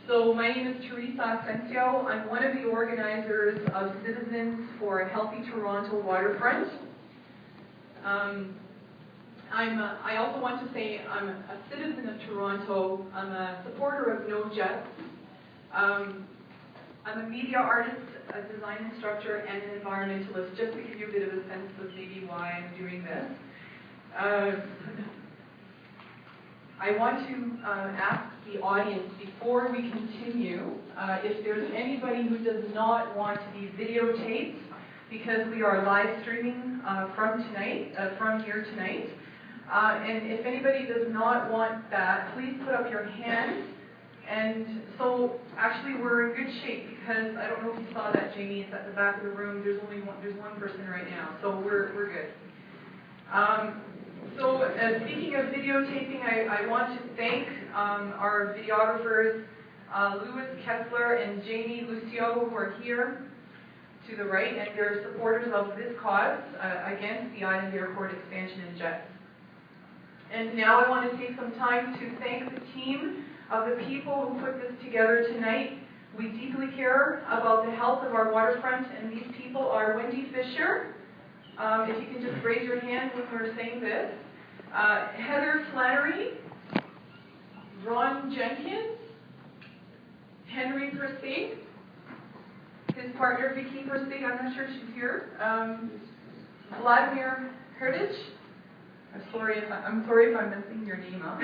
So my name is Teresa Asensio. I'm one of the organizers of Citizens for a Healthy Toronto Waterfront. I also want to say I'm a citizen of Toronto. I'm a supporter of No Jets. I'm a media artist, a design instructor, and an environmentalist, just to give you a bit of a sense of maybe why I'm doing this. I want to ask the audience, before we continue, if there's anybody who does not want to be videotaped, because we are live streaming from here tonight. And if anybody does not want that, please put up your hand. And so, actually, we're in good shape, because I don't know if you saw that, Jamie. It's at the back of the room. There's one person right now, so we're good. So, speaking of videotaping, I want to thank our videographers, Louis Kessler and Jamie Lucio, who are here to the right, and they're supporters of this cause against the Island Airport expansion and jets. And now I want to take some time to thank the team of the people who put this together tonight. We deeply care about the health of our waterfront, and these people are Wendy Fisher. If you can just raise your hand when we're saying this. Heather Flannery, Ron Jenkins, Henry Persig, his partner Vicky Persig, I'm not sure if she's here, Vladimir Herdich. I'm sorry if I'm messing your name up.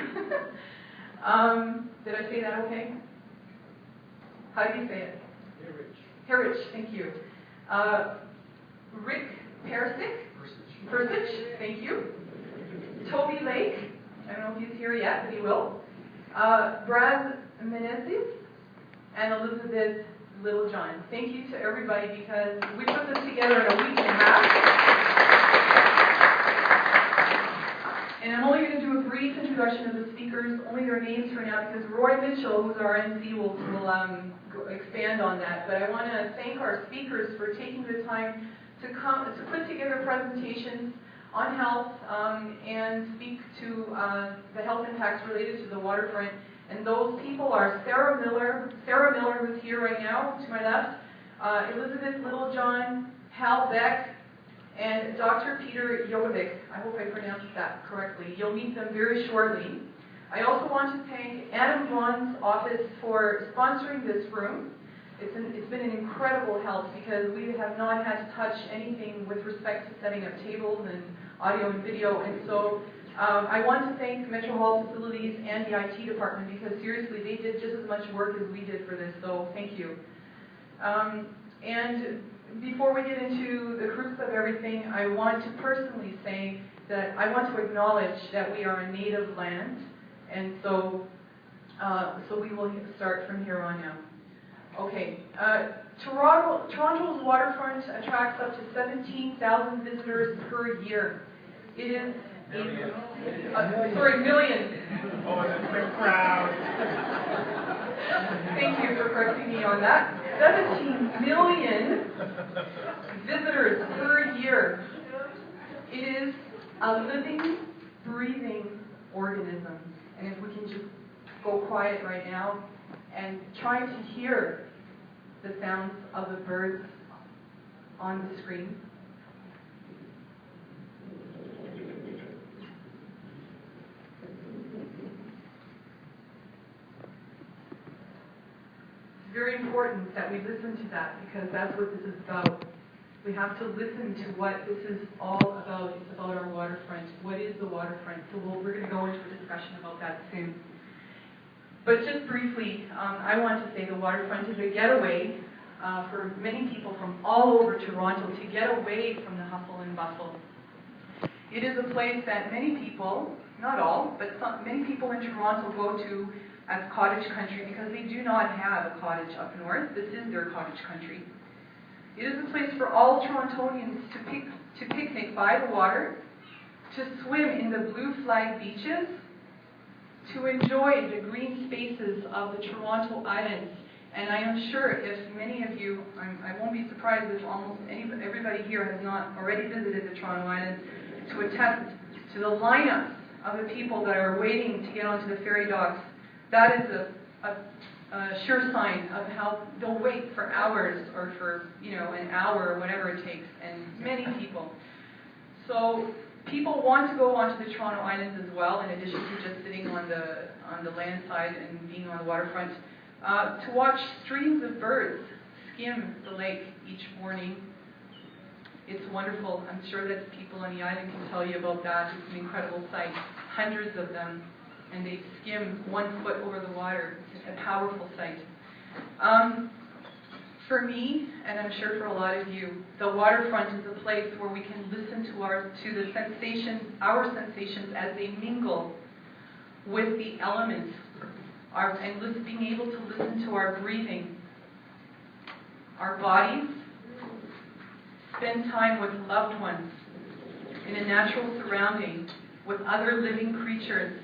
Did I say that okay? How do you say it? Herich, thank you. Rick Persich, thank you. Toby Lake, I don't know if he's here yet, but he will. Brad Menezes and Elizabeth Littlejohn. Thank you to everybody, because we put this together in a week and a half. And I'm only going to do a brief introduction of the speakers, only their names for now, because Roy Mitchell, who's our MC, will expand on that. But I want to thank our speakers for taking the time to put together presentations on health and speak to the health impacts related to the waterfront. And those people are Sarah Miller, who's here right now to my left, Elizabeth Littlejohn, Hal Beck, and Dr. Peter Jovic. I hope I pronounced that correctly. You'll meet them very shortly. I also want to thank Adam Vaughn's office for sponsoring this room. It's been an incredible help, because we have not had to touch anything with respect to setting up tables and audio and video. And so I want to thank Metro Hall Facilities and the IT department, because seriously, they did just as much work as we did for this, so thank you. And before we get into the crux of everything, I want to personally say that I want to acknowledge that we are a native land, and so we will start from here on out. Okay, Toronto's waterfront attracts up to 17,000 visitors per year. It is million. Oh, that's a crowd. Thank you for correcting me on that. 17 million visitors per year. It is a living, breathing organism. And if we can just go quiet right now and try to hear the sounds of the birds on the screen. It's very important that we listen to that, because that's what this is about. We have to listen to what this is all about. It's about our waterfront. What is the waterfront? So we're going to go into a discussion about that soon. But just briefly, I want to say the waterfront is a getaway for many people from all over Toronto to get away from the hustle and bustle. It is a place that many people, not all, but many people in Toronto go to as cottage country, because they do not have a cottage up north. This is their cottage country. It is a place for all Torontonians to picnic by the water, to swim in the blue flag beaches, to enjoy the green spaces of the Toronto Islands. And I am sure if many of you, I won't be surprised if almost everybody here has not already visited the Toronto Islands, to attest to the lineups of the people that are waiting to get onto the ferry docks. That is a sure sign of how they'll wait for hours or for, an hour or whatever it takes, and many people. So people want to go onto the Toronto Islands as well, in addition to just sitting on the land side and being on the waterfront, to watch streams of birds skim the lake each morning. It's wonderful. I'm sure that people on the island can tell you about that. It's an incredible sight. Hundreds of them, and they skim 1 foot over the water. It's a powerful sight. For me, and I'm sure for a lot of you, the waterfront is a place where we can listen to the sensations, our sensations as they mingle with the elements, and being able to listen to our breathing, our bodies, spend time with loved ones in a natural surrounding with other living creatures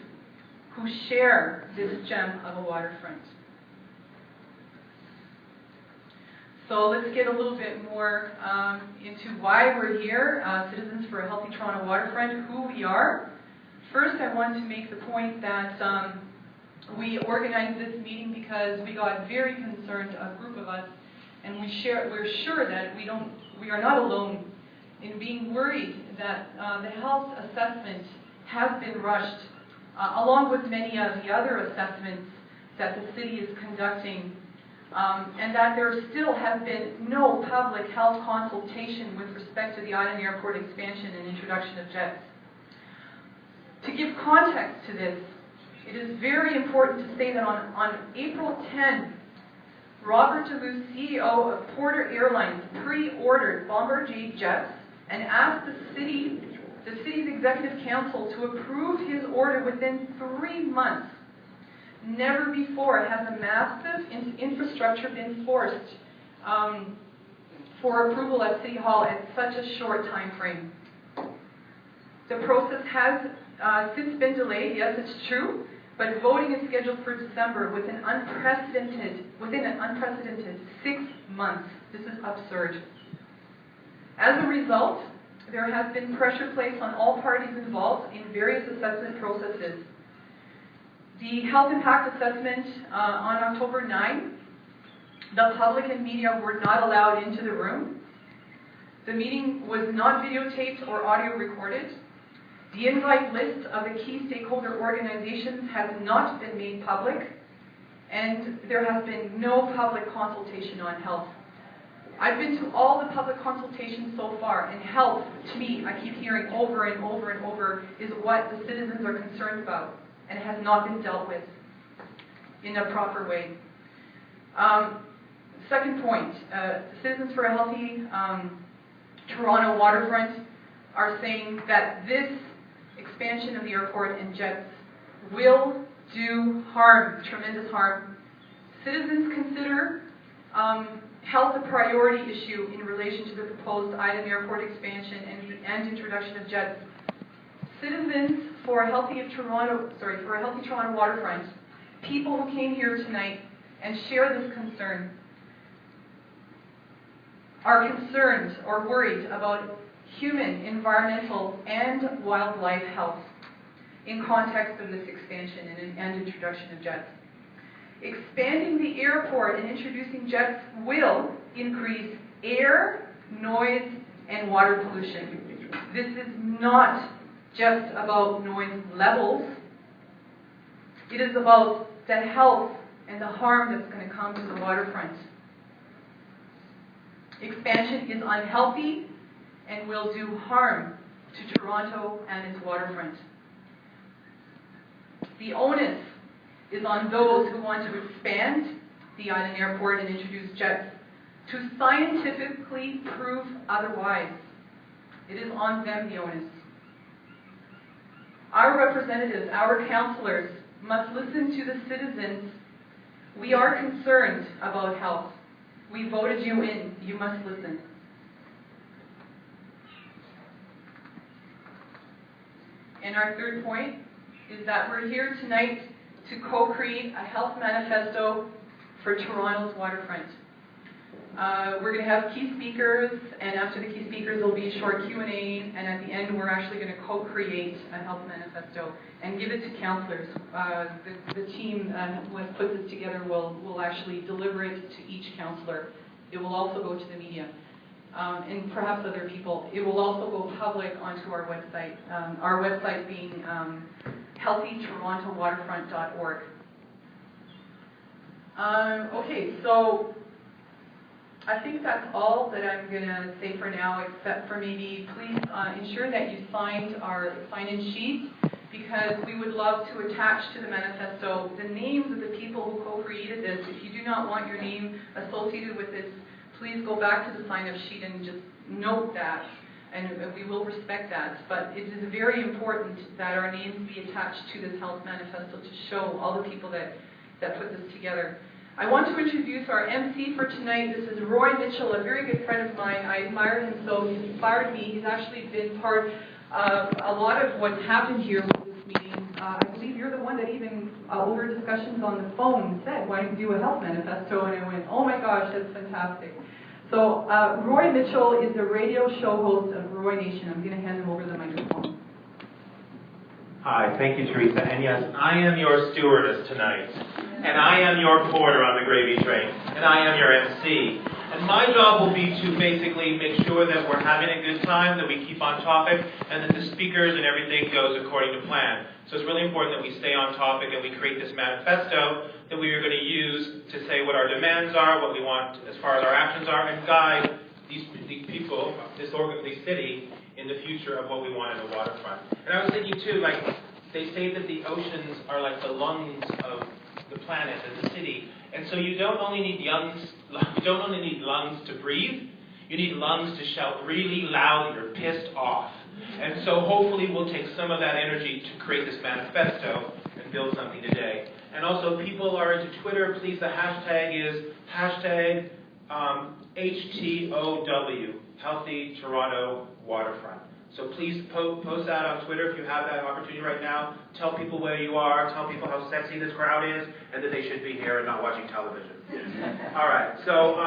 who share this gem of a waterfront. So let's get a little bit more into why we're here, Citizens for a Healthy Toronto Waterfront, who we are. First, I want to make the point that we organized this meeting because we got very concerned, a group of us, and we're sure that we are not alone in being worried that the health assessment has been rushed, along with many of the other assessments that the city is conducting, and that there still has been no public health consultation with respect to the Island Airport expansion and introduction of jets. To give context to this, it is very important to say that on April 10, Robert Duluth, CEO of Porter Airlines, pre-ordered Bombardier jets and asked the city's executive council to approve his order within 3 months. Never before has a massive infrastructure been forced for approval at City Hall at such a short time frame. The process has since been delayed, yes, it's true, but voting is scheduled for December within an unprecedented 6 months. This is absurd. As a result, there has been pressure placed on all parties involved in various assessment processes. The health impact assessment on October 9, the public and media were not allowed into the room. The meeting was not videotaped or audio recorded. The invite list of the key stakeholder organizations has not been made public, and there has been no public consultation on health. I've been to all the public consultations so far, and health, to me, I keep hearing over and over and over, is what the citizens are concerned about, and it has not been dealt with in a proper way. Second point, Citizens for a Healthy Toronto Waterfront are saying that this expansion of the airport and jets will do harm, tremendous harm. Citizens consider health a priority issue in relation to the proposed Island Airport expansion and introduction of jets. Citizens for a Healthy Toronto Waterfront, people who came here tonight and share this concern, are concerned or worried about human, environmental, and wildlife health in context of this expansion and introduction of jets. Expanding the airport and introducing jets will increase air, noise, and water pollution. This is not just about noise levels. It is about the health and the harm that's going to come to the waterfront. Expansion is unhealthy and will do harm to Toronto and its waterfront. The onus is on those who want to expand the Island Airport and introduce jets to scientifically prove otherwise. It is on them, the onus. Our representatives, our councillors, must listen to the citizens. We are concerned about health. We voted you in. You must listen. And our third point is that we're here tonight to co-create a health manifesto for Toronto's waterfront. We're going to have key speakers, and after the key speakers, there'll be a short Q&A, and at the end, we're actually going to co-create a health manifesto and give it to councillors. The team who has put this together will actually deliver it to each councillor. It will also go to the media, and perhaps other people. It will also go public onto our website being healthytorontowaterfront.org. Okay, so I think that's all that I'm going to say for now, except for maybe please ensure that you signed our sign-in sheet, because we would love to attach to the manifesto the names of the people who co-created this. If you do not want your name associated with this, please go back to the sign-up sheet and just note that, and we will respect that. But it is very important that our names be attached to this health manifesto to show all the people that put this together. I want to introduce our MC for tonight. This is Roy Mitchell, a very good friend of mine. I admire him so. He's inspired me. He's actually been part of a lot of what's happened here with this meeting. I believe you're the one that even, over discussions on the phone, said, why don't you do a health manifesto? And I went, oh my gosh, that's fantastic. So Roy Mitchell is the radio show host of Roy Nation. I'm going to hand him over the microphone. Hi, thank you, Teresa. And yes, I am your stewardess tonight. And I am your porter on the gravy train. And I am your MC. And my job will be to basically make sure that we're having a good time, that we keep on topic, and that the speakers and everything goes according to plan. So it's really important that we stay on topic and we create this manifesto that we are going to use to say what our demands are, what we want as far as our actions are, and guide these people, this city, in the future of what we want in the waterfront. And I was thinking too, like, they say that the oceans are like the lungs of the planet and the city. And so you don't only need lungs to breathe, you need lungs to shout really loud that you're pissed off. And so hopefully we'll take some of that energy to create this manifesto and build something today. And also, people are into Twitter. Please, the hashtag is hashtag HTOW, Healthy Toronto Waterfront. So please post that on Twitter if you have that opportunity right now. Tell people where you are. Tell people how sexy this crowd is and that they should be here and not watching television. All right. So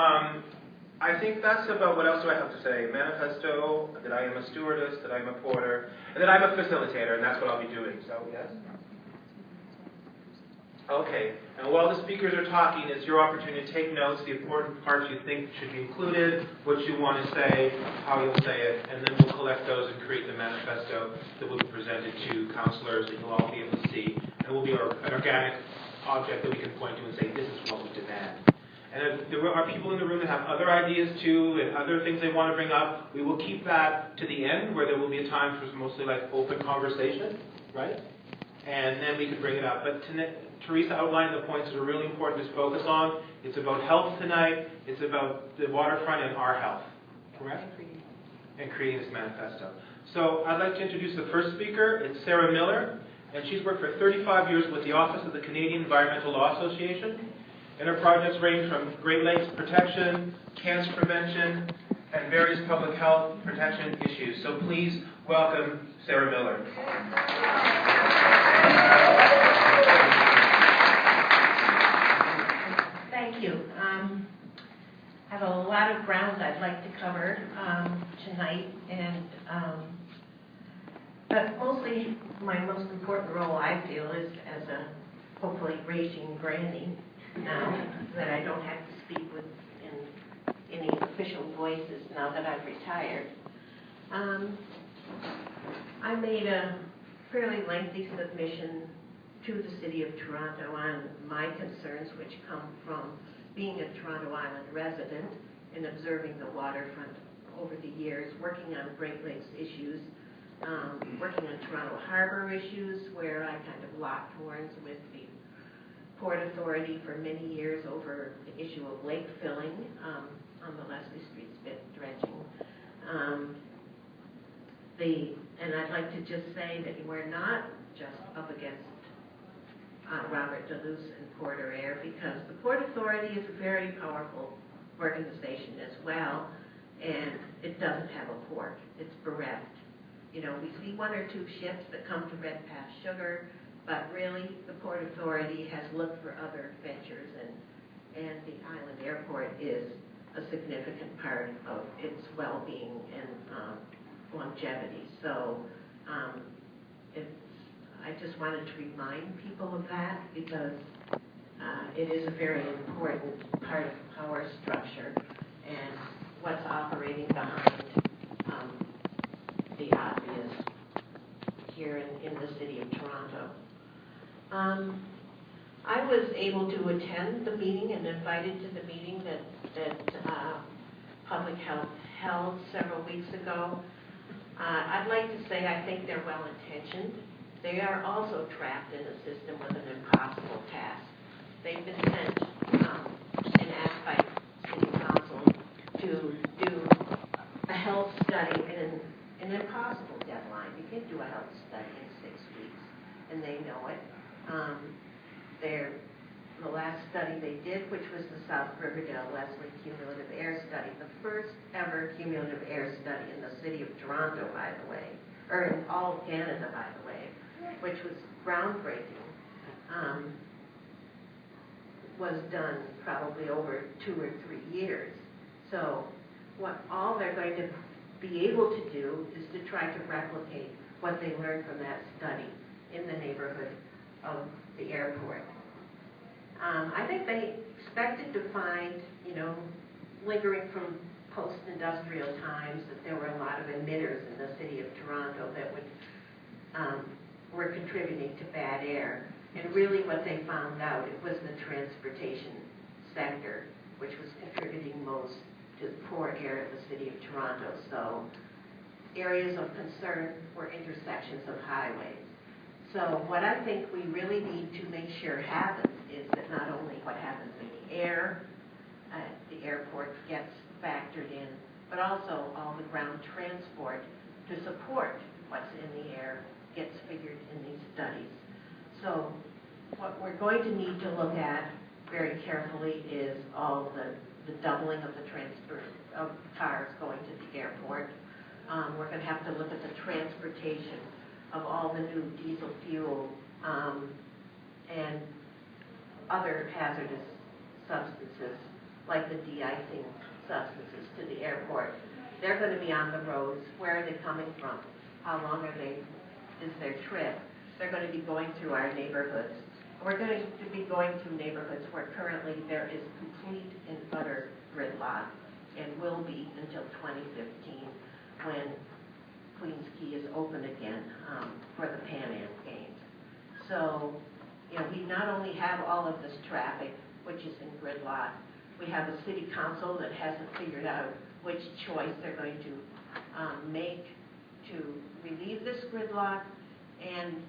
I think that's about what else do I have to say. Manifesto, that I am a stewardess, that I'm a porter, and that I'm a facilitator, and that's what I'll be doing. So, yes? Okay, and while the speakers are talking, it's your opportunity to take notes, the important parts you think should be included, what you want to say, how you'll say it, and then we'll collect those and create the manifesto that will be presented to councillors that you'll all be able to see, and it will be an organic object that we can point to and say, this is what we demand. And if there are people in the room that have other ideas too, and other things they want to bring up, we will keep that to the end, where there will be a time for mostly like open conversation, right? And then we can bring it up. But Teresa outlined the points that are really important to focus on. It's about health tonight. It's about the waterfront and our health, correct? And creating this manifesto. So I'd like to introduce the first speaker. It's Sarah Miller, and she's worked for 35 years with the Office of the Canadian Environmental Law Association. And her projects range from Great Lakes protection, cancer prevention, and various public health protection issues. So please welcome Sarah Miller. Thank you. I have a lot of ground I'd like to cover tonight, and but mostly my most important role, I feel, is as a hopefully raging granny now that I don't have to speak with in any official voices now that I've retired. I made a fairly lengthy submission to the City of Toronto on my concerns, which come from being a Toronto Island resident and observing the waterfront over the years, working on Great Lakes issues, working on Toronto Harbour issues, where I kind of locked horns with the Port Authority for many years over the issue of lake filling on the Leslie Street spit dredging. And I'd like to just say that we're not just up against Robert Duluth and Porter Air, because the Port Authority is a very powerful organization as well, and it doesn't have a port. It's bereft. You know, we see one or two ships that come to Redpath Sugar, but really the Port Authority has looked for other ventures, and the island airport is a significant part of its well-being and longevity. So I just wanted to remind people of that because it is a very important part of power structure and what's operating behind the obvious here in the city of Toronto. I was able to attend the meeting and invited to the meeting that Public Health held several weeks ago. I'd like to say I think they're well-intentioned. They are also trapped in a system with an impossible task. They've been sent and asked by City Council to do a health study in an impossible deadline. You can't do a health study in 6 weeks, and they know it. The last study they did, which was the South Riverdale Leslie Cumulative Air Study, the first ever cumulative air study in the city of Toronto, by the way, or in all of Canada, by the way, which was groundbreaking, was done probably over 2 or 3 years. So what all they're going to be able to do is to try to replicate what they learned from that study in the neighborhood of the airport. I think they expected to find, lingering from post-industrial times, that there were a lot of emitters in the city of Toronto that were contributing to bad air. And really what they found out, it was the transportation sector, which was contributing most to the poor air of the city of Toronto. So areas of concern were intersections of highways. So what I think we really need to make sure happens is that not only what happens in the air, the airport gets factored in, but also all the ground transport to support what's in the air gets figured in these studies. So what we're going to need to look at very carefully is all the doubling of the transfer of cars going to the airport. We're going to have to look at the transportation of all the new diesel fuel and other hazardous substances like the de-icing substances to the airport. They're going to be on the roads. Where are they coming from? How long is their trip? They're going to be going through our neighborhoods. We're going to be going through neighborhoods where currently there is complete and utter gridlock and will be until 2015 when Queens Quay is open again for the Pan Am Games. So, we not only have all of this traffic, which is in gridlock, we have a city council that hasn't figured out which choice they're going to make to relieve this gridlock, and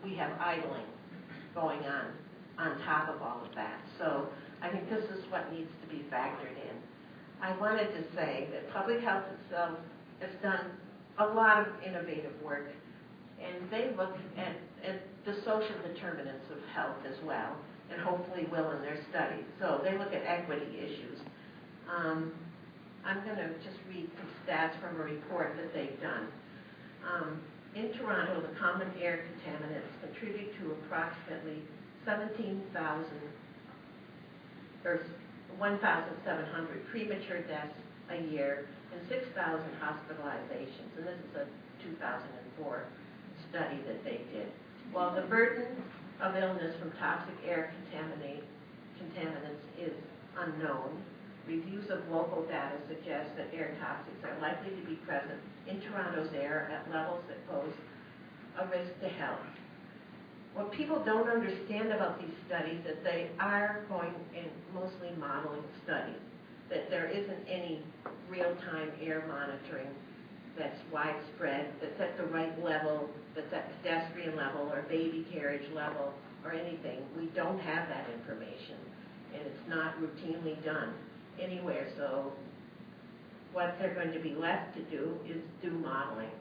we have idling going on top of all of that. So I think this is what needs to be factored in. I wanted to say that public health itself has done a lot of innovative work, and they look at the social determinants of health as well, and hopefully will in their studies. So they look at equity issues. I'm going to just read some stats from a report that they've done. In Toronto, the common air contaminants contribute to approximately 1,700 premature deaths a year and 6,000 hospitalizations. And this is a 2004 study that they did. While the burden of illness from toxic air contaminants is unknown, reviews of local data suggest that air toxics are likely to be present in Toronto's air at levels that pose a risk to health. What people don't understand about these studies is that they are going in mostly modeling studies, that there isn't any real-time air monitoring that's widespread, that's at the right level, that's at pedestrian level or baby carriage level or anything. We don't have that information, and it's not routinely done anywhere. So what they're going to be left to do is do modeling.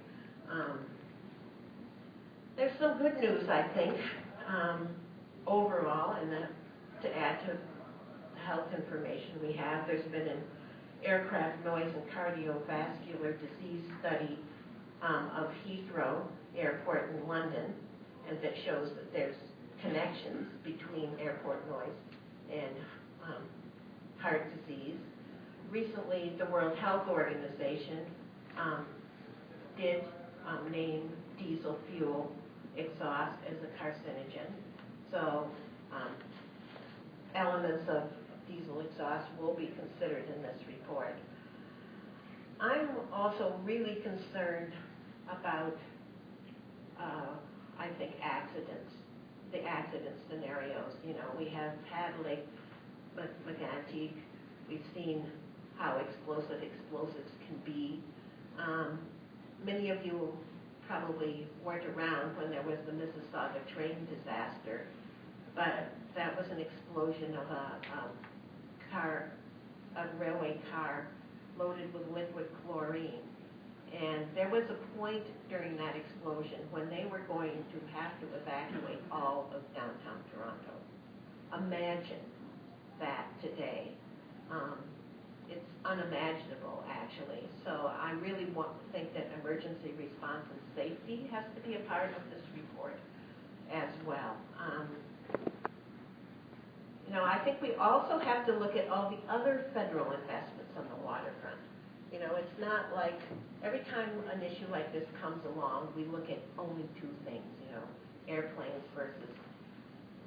There's some good news, I think, overall, and to add to the health information we have. There's been an aircraft noise and cardiovascular disease study of Heathrow Airport in London, and that shows that there's connections between airport noise and heart disease. recently, the World Health Organization did name diesel fuel exhaust as a carcinogen. So elements of diesel exhaust will be considered in this report. I'm also really concerned about, I think, accidents, the accident scenarios. You know, we have had Lake McAnteek. We've seen how explosives can be. Many of you probably weren't around when there was the Mississauga train disaster, but that was an explosion of a railway car loaded with liquid chlorine. And there was a point during that explosion when they were going to have to evacuate all of downtown Toronto. Imagine that today. It's unimaginable, actually. So I really think that emergency response and safety has to be a part of this report as well. You know, I think we also have to look at all the other federal investments on the waterfront. You know, it's not like every time an issue like this comes along, we look at only two things, you know, airplanes versus,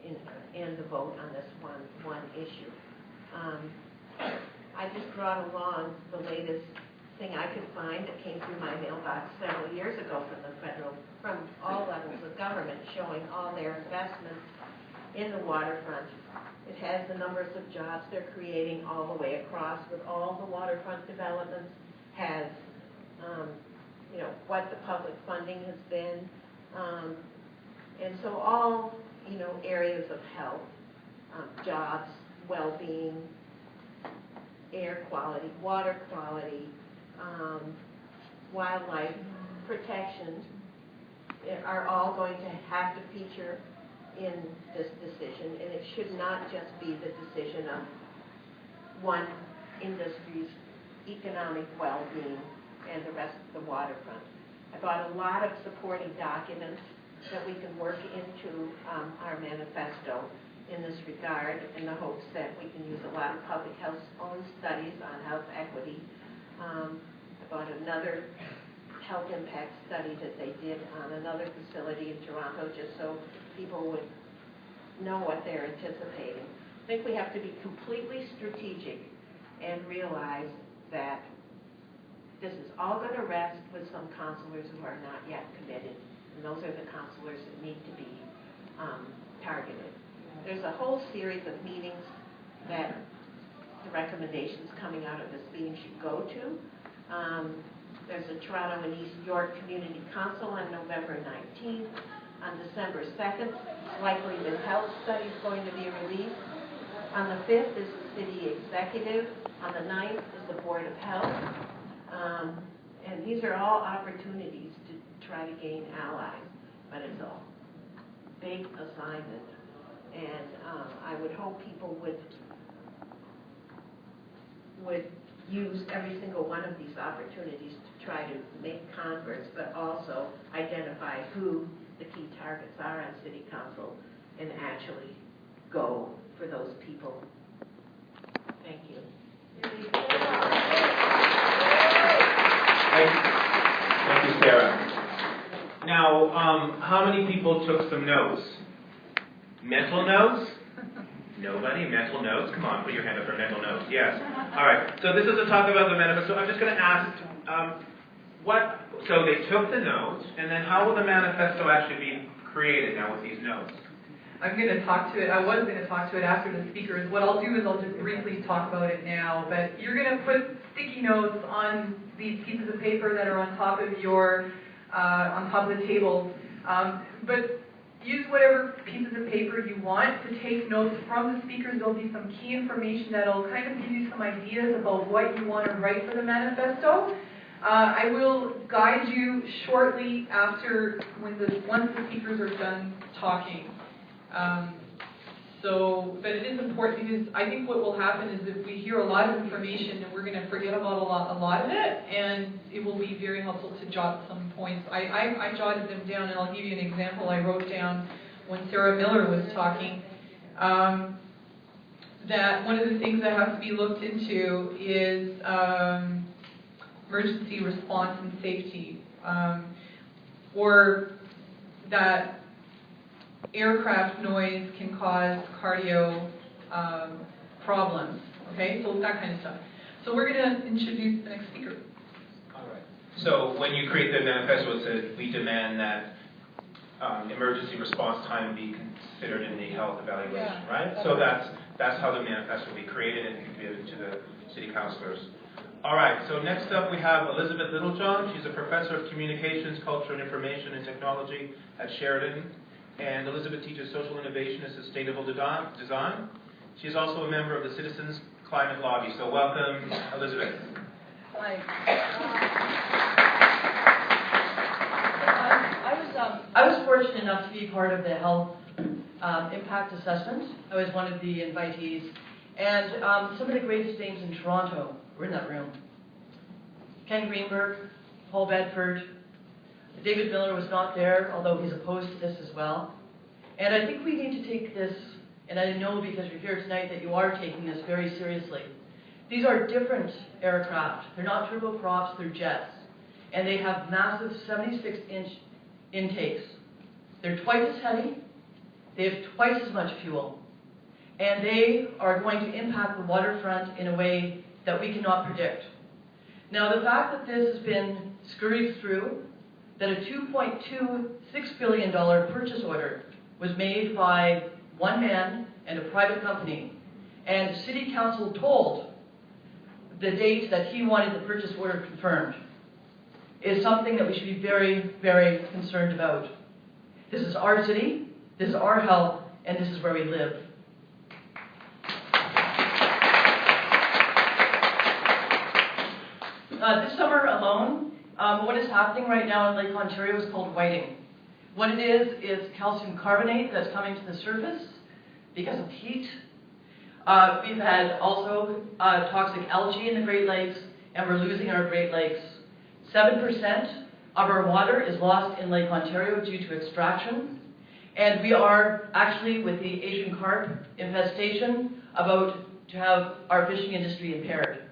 and the vote on this one issue. I just brought along the latest thing I could find that came through my mailbox several years ago from all levels of government, showing all their investments in the waterfront. It has the numbers of jobs they're creating all the way across with all the waterfront developments, has, you know, what the public funding has been, and so all, you know, areas of health, jobs, well-being, air quality, water quality, wildlife protection are all going to have to feature in this decision, and it should not just be the decision of one industry's economic well-being and the rest of the waterfront. I brought a lot of supporting documents that we can work into our manifesto in this regard, in the hopes that we can use a lot of public health-owned studies on health equity. I brought another health impact study that they did on another facility in Toronto, just so people would know what they're anticipating. I think we have to be completely strategic and realize that this is all going to rest with some counselors who are not yet committed, and those are the counselors that need to be targeted. There's a whole series of meetings that the recommendations coming out of this meeting should go to. There's a Toronto and East York Community Council on November 19th. On December 2nd, likely the health study is going to be released. On the 5th is the city executive. On the 9th is the Board of Health. And these are all opportunities to try to gain allies, but it's a big assignment. And I would hope people would use every single one of these opportunities to try to make converts, but also identify who the key targets are on City Council and actually go for those people. Thank you. Thank you, Sarah. Now, how many people took some notes? Mental notes? Nobody? Mental notes? Come on, put your hand up for mental notes. Yes. All right. So this is a talk about the manifesto. I'm just going to ask, so they took the notes, and then how will the manifesto actually be created now with these notes? I'm going to talk to it. I was going to talk to it after the speakers. What I'll do is I'll just briefly talk about it now. But you're going to put sticky notes on these pieces of paper that are on top of the table. But use whatever pieces of paper you want to take notes from the speakers. There'll be some key information that'll kind of give you some ideas about what you want to write for the manifesto. I will guide you shortly after once the speakers are done talking. But it is important because I think what will happen is if we hear a lot of information and we're going to forget about a lot of it, and it will be very helpful to jot some points. I jotted them down, and I'll give you an example I wrote down when Sarah Miller was talking. that one of the things that has to be looked into is emergency response and safety, or that aircraft noise can cause cardio problems, okay? So that kind of stuff. So we're going to introduce the next speaker. All right. So when you create the manifesto, it said we demand that emergency response time be considered in the health evaluation, right? So that's how the manifesto will be created and can be given to the city councilors. All right, so next up we have Elizabeth Littlejohn. She's a professor of communications, culture and information and technology at Sheridan. And Elizabeth teaches social innovation and sustainable design. She's also a member of the Citizens Climate Lobby. So welcome, Elizabeth. Hi. I was fortunate enough to be part of the health impact assessment. I was one of the invitees. And some of the greatest names in Toronto were in that room. Ken Greenberg, Paul Bedford, David Miller was not there, although he's opposed to this as well. And I think we need to take this, and I know because you're here tonight that you are taking this very seriously. These are different aircraft. They're not turboprops, they're jets. And they have massive 76-inch intakes. They're twice as heavy, they have twice as much fuel, and they are going to impact the waterfront in a way that we cannot predict. Now, the fact that this has been scurried through, that a $2.26 billion purchase order was made by one man and a private company, and the city council told the date that he wanted the purchase order confirmed, is something that we should be very, very concerned about. This is our city, this is our health, and this is where we live. This summer alone, what is happening right now in Lake Ontario is called whiting. What it is calcium carbonate that's coming to the surface because of heat. We've had also toxic algae in the Great Lakes, and we're losing our Great Lakes. 7% of our water is lost in Lake Ontario due to extraction, and we are actually, with the Asian carp infestation, about to have our fishing industry impaired.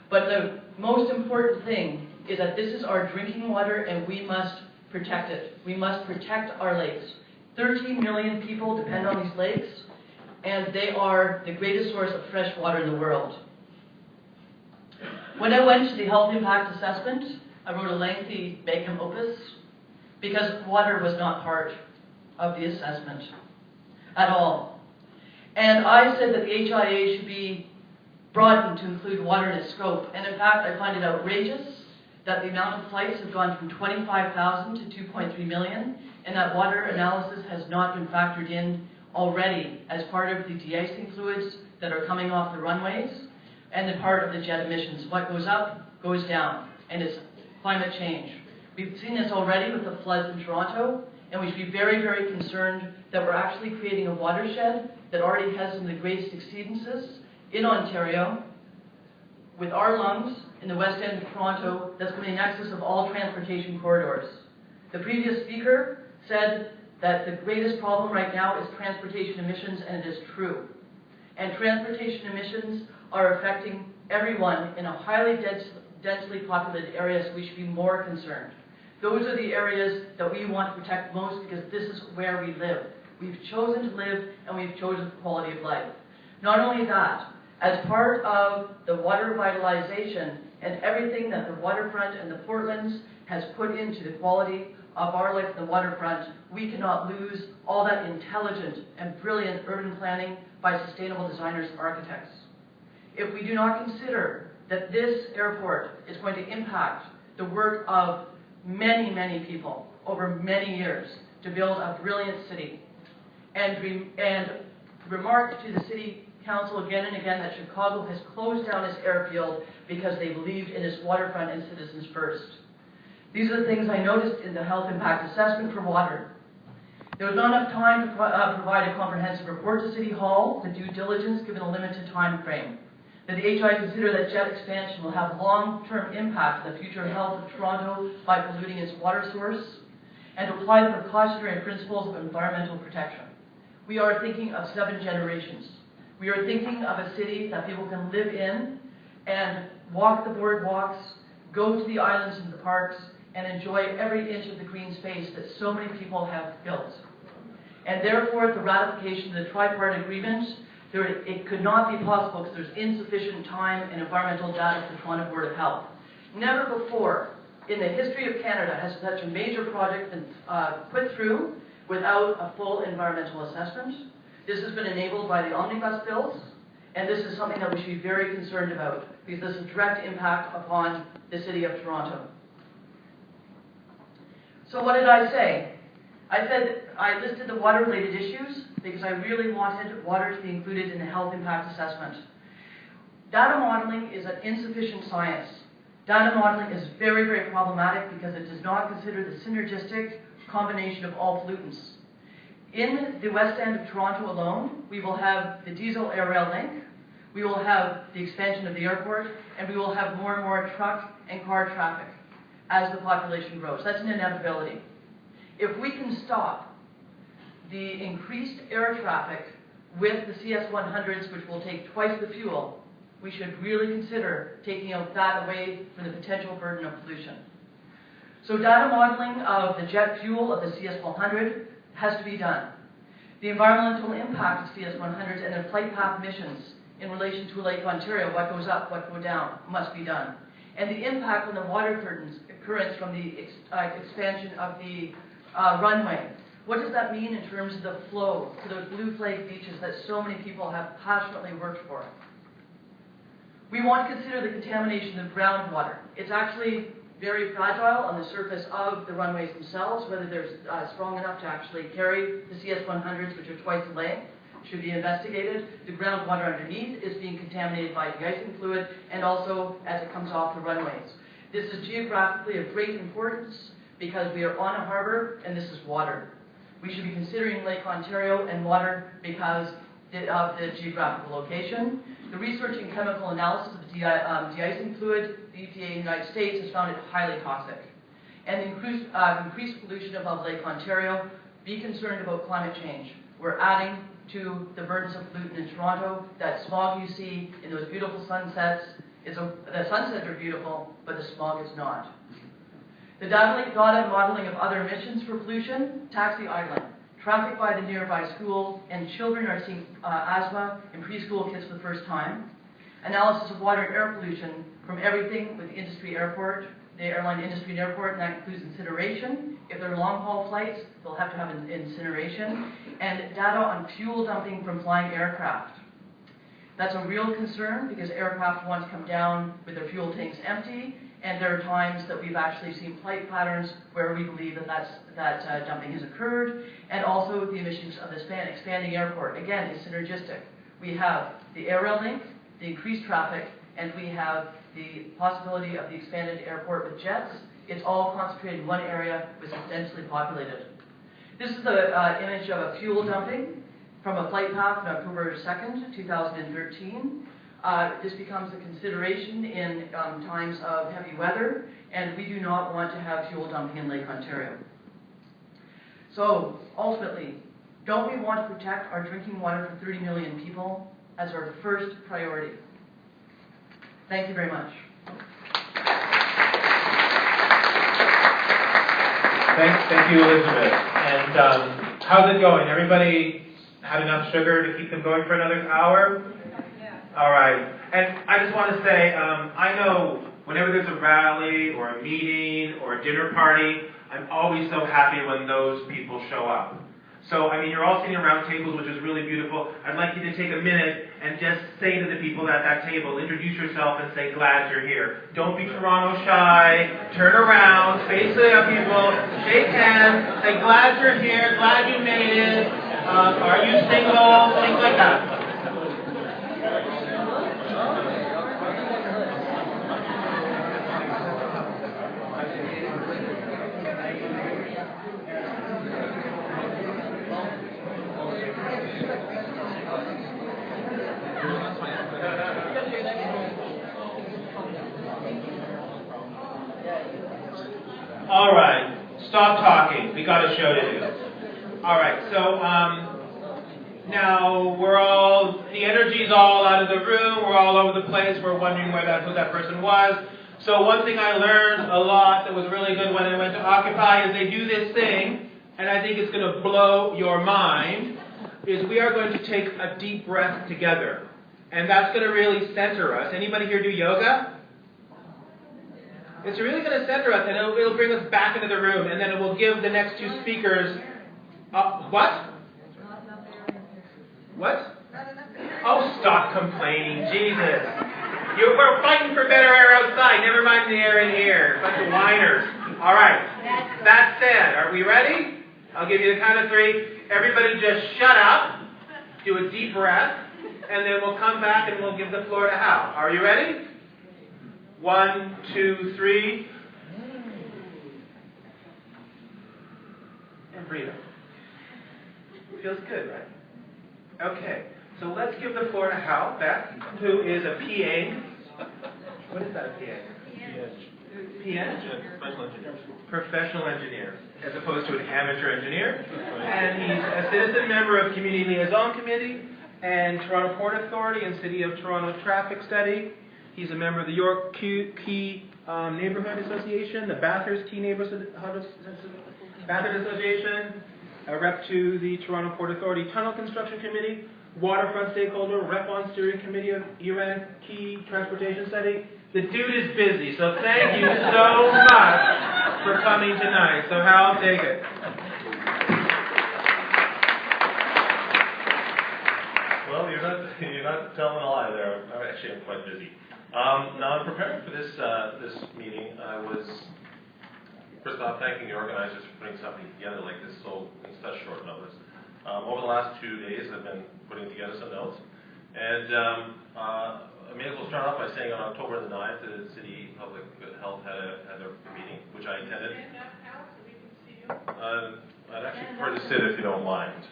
But the most important thing is that this is our drinking water, and we must protect it. We must protect our lakes. 13 million people depend on these lakes, and they are the greatest source of fresh water in the world. When I went to the health impact assessment, I wrote a lengthy magnum opus because water was not part of the assessment at all. And I said that the HIA should be broadened to include water in its scope. And in fact, I find it outrageous that the amount of flights have gone from 25,000 to 2.3 million, and that water analysis has not been factored in already as part of the de-icing fluids that are coming off the runways and the part of the jet emissions. What goes up, goes down, and it's climate change. We've seen this already with the floods in Toronto, and we should be very, very concerned that we're actually creating a watershed that already has some of the greatest exceedances in Ontario with our lungs in the west end of Toronto that's going to be in excess of all transportation corridors. The previous speaker said that the greatest problem right now is transportation emissions, and it is true. And transportation emissions are affecting everyone in a highly densely populated area, so we should be more concerned. Those are the areas that we want to protect most because this is where we live. We've chosen to live, and we've chosen quality of life. Not only that, as part of the water revitalization and everything that the waterfront and the Portlands has put into the quality of our life in the waterfront, we cannot lose all that intelligent and brilliant urban planning by sustainable designers and architects. If we do not consider that this airport is going to impact the work of many, many people over many years to build a brilliant city, and remark to the city council again and again that Chicago has closed down its airfield because they believed in its waterfront and citizens first. These are the things I noticed in the health impact assessment for water. There was not enough time to provide a comprehensive report to City Hall, the due diligence given a limited time frame. That the HI consider that jet expansion will have long-term impact on the future health of Toronto by polluting its water source, and to apply the precautionary principles of environmental protection. We are thinking of 7 generations. We are thinking of a city that people can live in and walk the boardwalks, go to the islands and the parks, and enjoy every inch of the green space that so many people have built. And therefore, the ratification of the tripartite agreement, it could not be possible because there's insufficient time and environmental data for the Toronto Board of Health. Never before in the history of Canada has such a major project been put through without a full environmental assessment. This has been enabled by the omnibus bills, and this is something that we should be very concerned about because this has a direct impact upon the City of Toronto. So what did I say? I said I listed the water-related issues because I really wanted water to be included in the health impact assessment. Data modeling is an insufficient science. Data modeling is very, very problematic because it does not consider the synergistic combination of all pollutants. In the west end of Toronto alone, we will have the diesel air rail link, we will have the expansion of the airport, and we will have more and more truck and car traffic as the population grows. That's an inevitability. If we can stop the increased air traffic with the CS100s, which will take twice the fuel, we should really consider taking out that away from the potential burden of pollution. So data modeling of the jet fuel of the CS100 has to be done. The environmental impact of CS100s and their flight path emissions in relation to Lake Ontario, what goes up, what goes down, must be done. And the impact on the water currents from the expansion of the runway. What does that mean in terms of the flow to those blue flag beaches that so many people have passionately worked for? We want to consider the contamination of groundwater. It's actually very fragile on the surface of the runways themselves, whether they're strong enough to actually carry the CS100s, which are twice the length, should be investigated. The groundwater underneath is being contaminated by de-icing fluid and also as it comes off the runways. This is geographically of great importance because we are on a harbor and this is water. We should be considering Lake Ontario and water because of the geographical location. The research and chemical analysis of the de-icing fluid, the EPA in the United States has found it highly toxic. And the increased pollution above Lake Ontario, be concerned about climate change. We're adding to the burdens of pollutant in Toronto. That smog you see in those beautiful sunsets, the sunsets are beautiful, but the smog is not. The data modeling of other emissions for pollution, taxi idling, traffic by the nearby school, and children are seeing asthma in preschool kids for the first time. Analysis of water and air pollution from everything with the industry airport, the airline industry and airport, and that includes incineration. If they're long-haul flights, they'll have to have incineration. And data on fuel dumping from flying aircraft. That's a real concern because aircraft want to come down with their fuel tanks empty, and there are times that we've actually seen flight patterns where we believe that dumping has occurred, and also the emissions of the expanding airport. Again, it's synergistic. We have the air rail link, the increased traffic, and we have the possibility of the expanded airport with jets. It's all concentrated in one area, which is densely populated. This is the image of a fuel dumping from a flight path on October 2nd, 2013. This becomes a consideration in times of heavy weather, and we do not want to have fuel dumping in Lake Ontario. So, ultimately, don't we want to protect our drinking water for 30 million people as our first priority? Thank you very much. Thank you, Elizabeth. And how's it going? Everybody had enough sugar to keep them going for another hour? Yeah. All right. And I just want to say, I know whenever there's a rally or a meeting or a dinner party, I'm always so happy when those people show up. So, I mean, you're all sitting around tables, which is really beautiful. I'd like you to take a minute and just say to the people at that table, introduce yourself and say, glad you're here. Don't be Toronto shy. Turn around, face the people, shake hands, say, glad you're here, glad you made it. Are you single? Things like that. All right, stop talking. We got a show to do. All right, so Now, the energy's all out of the room, we're all over the place, we're wondering who that person was. So one thing I learned a lot that was really good when I went to Occupy is they do this thing, and I think it's going to blow your mind, is we are going to take a deep breath together. And that's going to really center us. Anybody here do yoga? It's really going to center us, and it'll bring us back into the room, and then it will give the next two speakers... what? What? Oh, stop complaining, Jesus. We're fighting for better air outside, never mind the air in here. Bunch of whiners. All right, that said, are we ready? I'll give you the count of three. Everybody just shut up, do a deep breath, and then we'll come back and we'll give the floor to Hal. Are you ready? 1, 2, 3. And breathe. Feels good, right? Okay, so let's give the floor to Hal Beck, who is a PA. What is that, a PA? PN? Professional engineer. Professional engineer, as opposed to an amateur engineer. And he's a citizen member of Community Liaison Committee and Toronto Port Authority and City of Toronto Traffic Study. He's a member of the York Key Neighborhood Association, the Bathurst Key Neighborhood Association, a rep to the Toronto Port Authority Tunnel Construction Committee, Waterfront Stakeholder, rep on Steering Committee of UN Key Transportation Study. The dude is busy, so thank you so much for coming tonight. So Hal, take it. Well, you're not telling a lie there. I'm quite busy. Now, in preparing for this meeting, I was first off thanking the organizers for putting something together like this in such short notice. Over the last 2 days, I've been putting together some notes, and I may as well start off by saying on October the 9th, the City Public Health had their meeting, which I attended. I'd actually prefer to sit if you don't mind.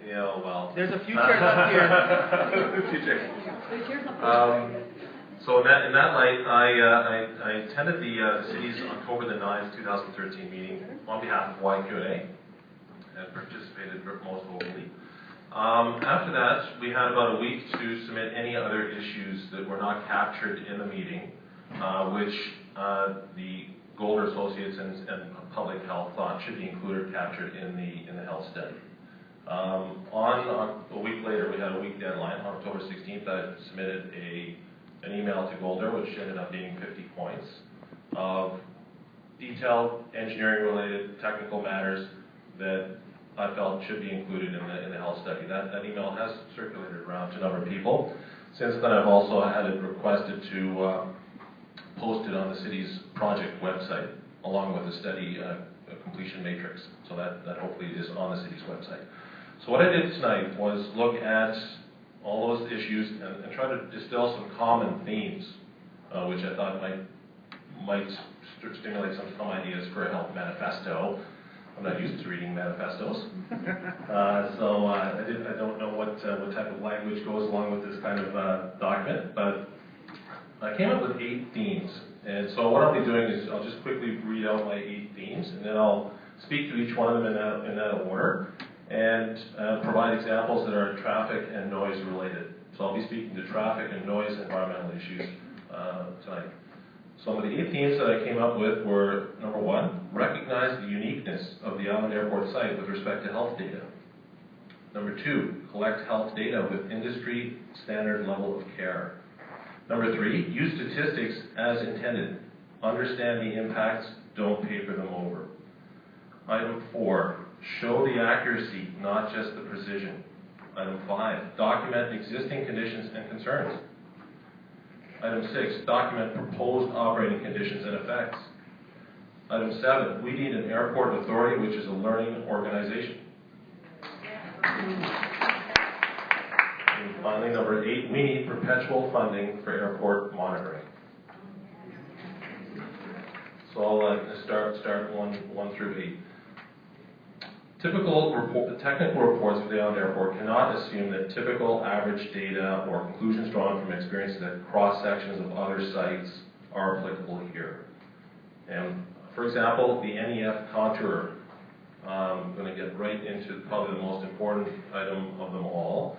Yeah, well. There's a few chairs up here. A few chairs. So in that light, I attended the city's October the 9th, 2013 meeting on behalf of YQ&A and participated most vocally. After that, we had about a week to submit any other issues that were not captured in the meeting, which the Golder Associates and Public Health thought should be included or captured in the health study. A week later, we had a week deadline. On October 16th, I submitted an email to Golder, which ended up being 50 points of detailed engineering-related technical matters that I felt should be included in the health study. That email has circulated around to a number of people. Since then, I've also had it requested to post it on the city's project website, along with the study completion matrix. So that hopefully is on the city's website. So what I did tonight was look at all those issues and try to distill some common themes, which I thought might stimulate some ideas for a health manifesto. I'm not used to reading manifestos, so I don't know what type of language goes along with this kind of document, but I came up with 8 themes. And so what I'll be doing is I'll just quickly read out my 8 themes, and then I'll speak to each one of them in that order, and provide examples that are traffic and noise related. So I'll be speaking to traffic and noise environmental issues tonight. Some of the 8 themes that I came up with were, number 1, recognize the uniqueness of the Island Airport site with respect to health data. Number 2, collect health data with industry standard level of care. Number 3, use statistics as intended. Understand the impacts, don't paper them over. Item 4, show the accuracy, not just the precision. Item 5, document existing conditions and concerns. Item 6, document proposed operating conditions and effects. Item 7, we need an airport authority, which is a learning organization. And finally, number 8, we need perpetual funding for airport monitoring. So I'll start 1 through 8. Technical reports for the Island Airport cannot assume that typical average data or conclusions drawn from experiences at cross-sections of other sites are applicable here. And for example, the NEF contourer I'm going to get right into probably the most important item of them all.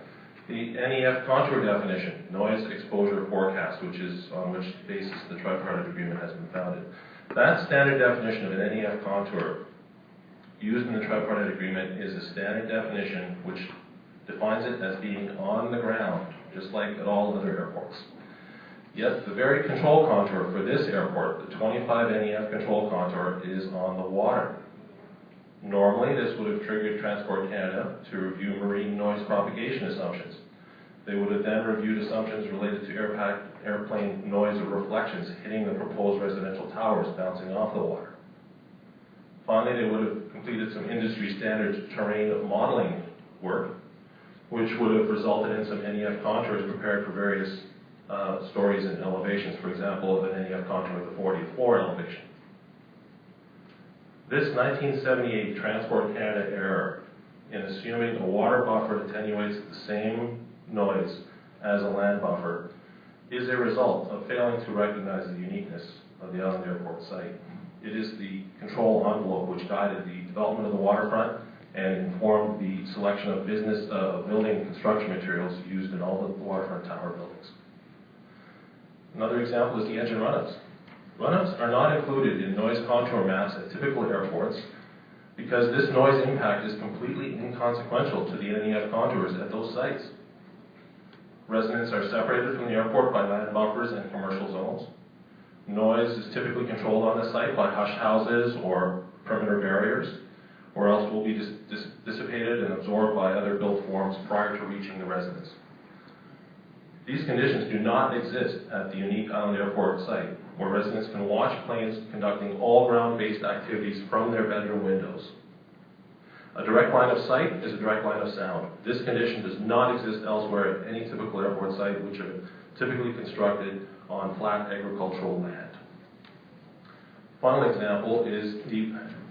The NEF contour definition, noise exposure forecast, which is on which basis the tripartite agreement has been founded. That standard definition of an NEF contour used in the tripartite agreement is a standard definition which defines it as being on the ground, just like at all other airports. Yet the very control contour for this airport, the 25 NEF control contour, is on the water. Normally, this would have triggered Transport Canada to review marine noise propagation assumptions. They would have then reviewed assumptions related to airplane noise or reflections hitting the proposed residential towers bouncing off the water. Finally, they would have completed some industry standard terrain modeling work, which would have resulted in some NEF contours prepared for various stories and elevations, for example, an NEF contour at the 40th floor elevation. This 1978 Transport Canada error in assuming a water buffer attenuates the same noise as a land buffer is a result of failing to recognize the uniqueness of the Island Airport site. It is the control envelope which guided the development of the waterfront and informed the selection of building and construction materials used in all the waterfront tower buildings. Another example is the engine run-ups. Run-ups are not included in noise contour maps at typical airports because this noise impact is completely inconsequential to the NEF contours at those sites. Residents are separated from the airport by land buffers and commercial zones. Noise is typically controlled on the site by hush houses or perimeter barriers, or else will be dissipated and absorbed by other built forms prior to reaching the residents. These conditions do not exist at the unique Island Airport site, where residents can watch planes conducting all ground-based activities from their bedroom windows. A direct line of sight is a direct line of sound. This condition does not exist elsewhere at any typical airport site, which are typically constructed on flat agricultural land. Final example is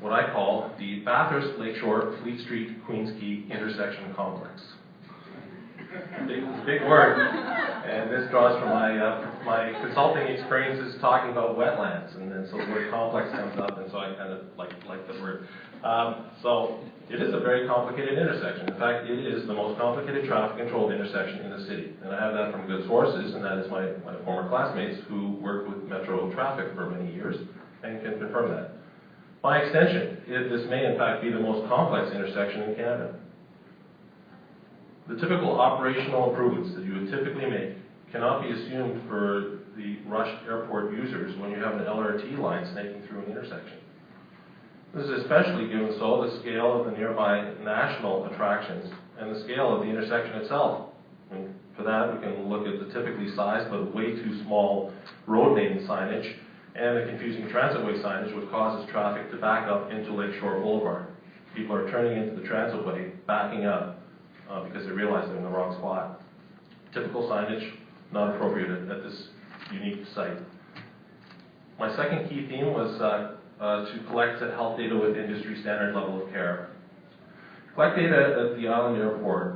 what I call the Bathurst Lakeshore Fleet Street Queens Quay intersection complex. Big word, and this draws from my consulting experiences talking about wetlands, and then so the word complex comes up, and so I kind of like the word. So it is a very complicated intersection. In fact, it is the most complicated traffic-controlled intersection in the city, and I have that from good sources, and that is my former classmates who worked with Metro traffic for many years and can confirm that. By extension, this may in fact be the most complex intersection in Canada. The typical operational improvements that you would typically make cannot be assumed for the rushed airport users when you have an LRT line snaking through an intersection. This is especially given the scale of the nearby national attractions and the scale of the intersection itself. And for that, we can look at the typically sized but way too small road name signage and the confusing transitway signage, which causes traffic to back up into Lakeshore Boulevard. People are turning into the transitway, backing up because they realize they're in the wrong spot. Typical signage, not appropriate at this unique site. My second key theme was to collect health data with industry standard level of care. Collect data at the Island Airport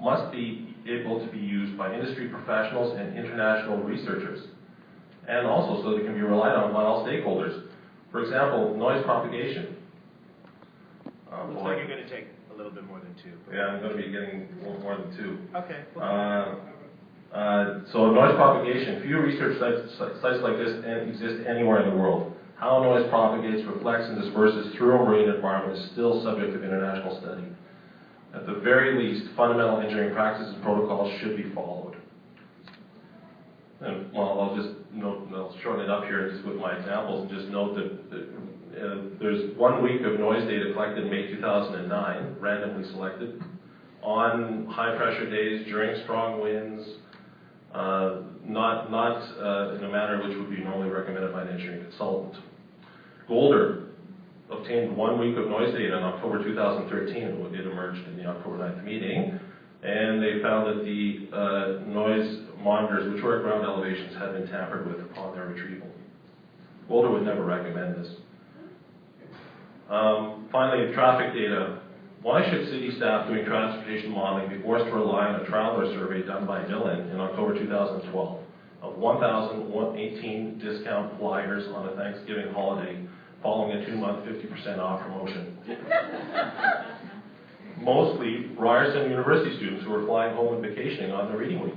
must be able to be used by industry professionals and international researchers, and also so that it can be relied on by all stakeholders. For example, noise propagation. Looks like you're going to take a little bit more than two. Yeah, I'm going to be getting more than two. Okay. So noise propagation. Few research sites like this exist anywhere in the world. How noise propagates, reflects, and disperses through a marine environment is still subject of international study. At the very least, fundamental engineering practices and protocols should be followed. And, well, I'll shorten it up here just with my examples and just note that there's 1 week of noise data collected in May 2009, randomly selected, on high-pressure days, during strong winds, not in a manner which would be normally recommended by an engineering consultant. Golder obtained 1 week of noise data in October 2013. It emerged in the October 9th meeting, and they found that the noise monitors, which were at ground elevations, had been tampered with upon their retrieval. Golder would never recommend this. Finally, traffic data. Why should city staff doing transportation modeling be forced to rely on a traveler survey done by Dylan in October 2012 of 1,018 discount flyers on a Thanksgiving holiday following a 2-month 50% off promotion. Mostly Ryerson University students who are flying home and vacationing on their reading week.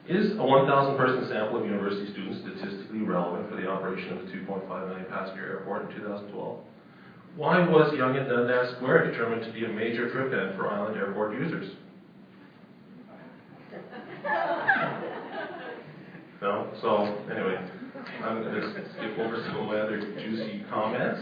Is a 1,000-person sample of university students statistically relevant for the operation of a 2.5 million passenger airport in 2012? Why was Yonge and Dundas Square determined to be a major trip end for Island Airport users? No? So, anyway, I'm going to skip over some of my other juicy comments.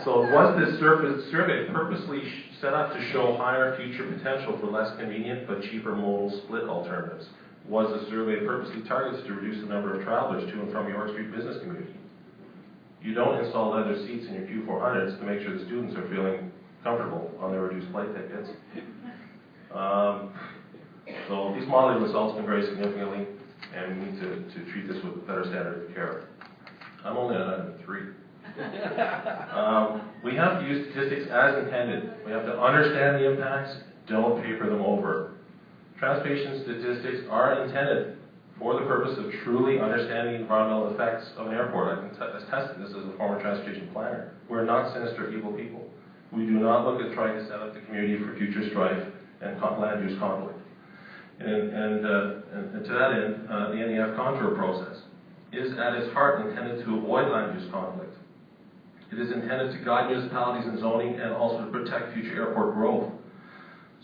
So was this survey purposely set up to show higher future potential for less convenient but cheaper modal split alternatives? Was the survey purposely targeted to reduce the number of travelers to and from York Street business community? You don't install leather seats in your Q400s to make sure the students are feeling comfortable on their reduced flight tickets. So these modeling results can vary significantly, and we need to treat this with a better standard of care. I'm only on item 3. We have to use statistics as intended. We have to understand the impacts, don't paper them over. Transportation statistics are intended for the purpose of truly understanding the environmental effects of an airport. I can attest to this as a former transportation planner. We're not sinister, evil people. We do not look at trying to set up the community for future strife and land use conflict. And to that end, the NEF contour process is at its heart intended to avoid land use conflict. It is intended to guide municipalities in zoning and also to protect future airport growth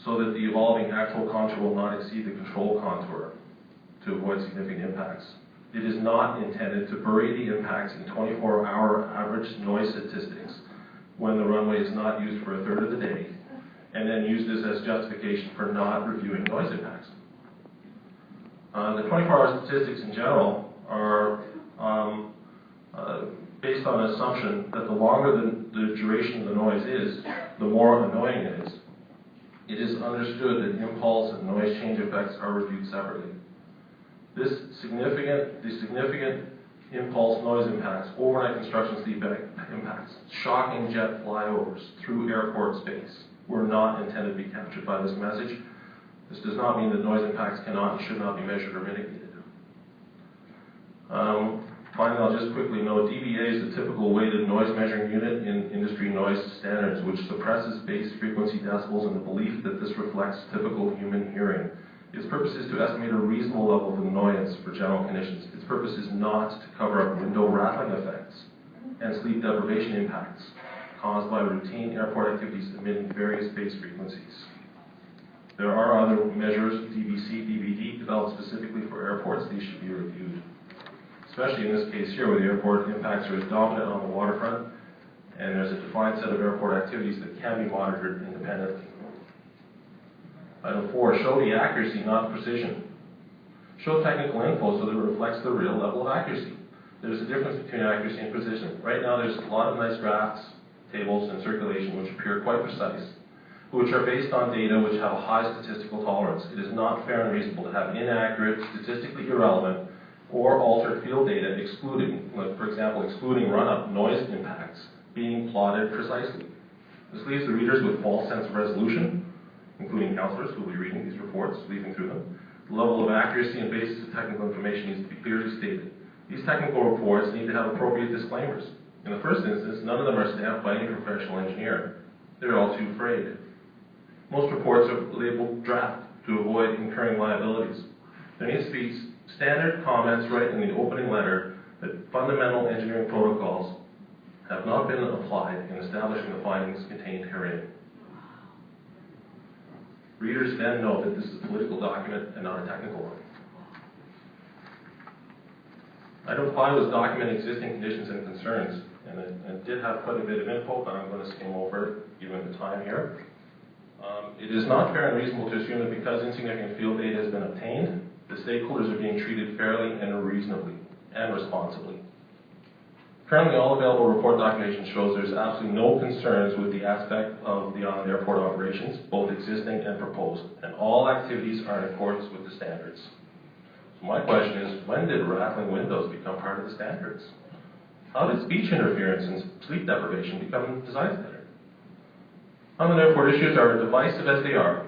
so that the evolving actual contour will not exceed the control contour to avoid significant impacts. It is not intended to bury the impacts in 24-hour average noise statistics when the runway is not used for a third of the day, and then use this as justification for not reviewing noise impacts. The 24-hour statistics in general are based on an assumption that the longer the duration of the noise is, the more annoying it is. It is understood that impulse and noise change effects are reviewed separately. The significant impulse noise impacts, overnight construction sleep impacts, shocking jet flyovers through airport space were not intended to be captured by this message. This does not mean that noise impacts cannot and should not be measured or mitigated. Finally, I'll just quickly note, dBA is a typical weighted noise measuring unit in industry noise standards, which suppresses base frequency decibels in the belief that this reflects typical human hearing. Its purpose is to estimate a reasonable level of annoyance for general conditions. Its purpose is not to cover up window rattling effects and sleep deprivation impacts caused by routine airport activities emitting various base frequencies. There are other measures, DBC, DBD, developed specifically for airports. These should be reviewed, especially in this case here where the airport impacts are as dominant on the waterfront and there's a defined set of airport activities that can be monitored independently. Item 4, show the accuracy, not the precision. Show technical info so that it reflects the real level of accuracy. There's a difference between accuracy and precision. Right now there's a lot of nice graphs, tables, and circulation which appear quite precise, which are based on data which have a high statistical tolerance. It is not fair and reasonable to have inaccurate, statistically irrelevant, or altered field data excluding, like for example, excluding run-up noise impacts being plotted precisely. This leaves the readers with false sense of resolution, including counselors who will be reading these reports, leafing through them. The level of accuracy and basis of technical information needs to be clearly stated. These technical reports need to have appropriate disclaimers. In the first instance, none of them are stamped by any professional engineer. They're all too frayed. Most reports are labeled draft to avoid incurring liabilities. There needs to be standard comments right in the opening letter that fundamental engineering protocols have not been applied in establishing the findings contained herein. Readers then know that this is a political document and not a technical one. Item 5 was document existing conditions and concerns, and it did have quite a bit of info, but I'm going to skim over it given the time here. It is not fair and reasonable to assume that because insignificant field data has been obtained, the stakeholders are being treated fairly and reasonably and responsibly. Currently, all available report documentation shows there's absolutely no concerns with the aspect of the island airport operations, both existing and proposed, and all activities are in accordance with the standards. So my question is, when did rattling windows become part of the standards? How did speech interference and sleep deprivation become design standard? Island airport issues are divisive as they are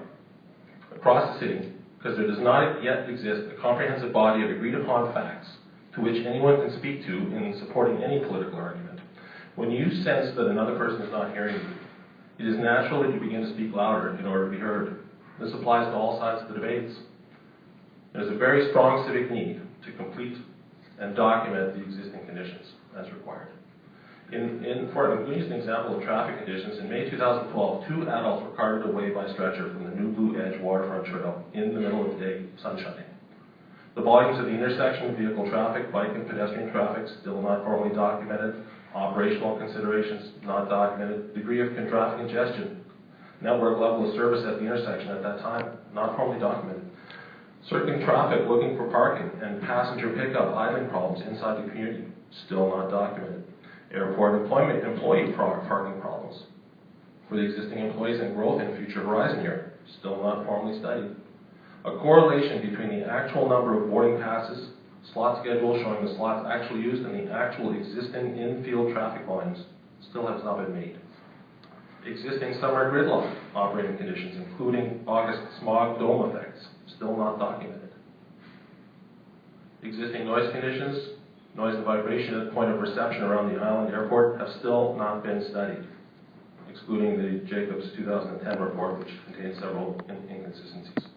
across the city, because there does not yet exist a comprehensive body of agreed upon facts to which anyone can speak to in supporting any political argument. When you sense that another person is not hearing you, it is natural that you begin to speak louder in order to be heard. This applies to all sides of the debates. There's a very strong civic need to complete and document the existing conditions as required. I'm going to use an example of traffic conditions. In May 2012, 2 adults were carted away by stretcher from the New Blue Edge Waterfront Trail in the middle of the day, sunshine. The volumes of the intersection of vehicle traffic, bike and pedestrian traffic, still not formally documented. Operational considerations, not documented. Degree of traffic congestion. Network level of service at the intersection at that time, not formally documented. Circling traffic looking for parking and passenger pickup idling problems inside the community, still not documented. Airport employee parking problems for the existing employees and growth in future horizon year, still not formally studied. A correlation between the actual number of boarding passes, slot schedule showing the slots actually used, and the actual existing in-field traffic volumes still has not been made. Existing summer gridlock operating conditions, including August smog dome effects, still not documented. Existing noise conditions, noise and vibration at the point of reception around the island airport have still not been studied, excluding the Jacobs 2010 report, which contains several inconsistencies.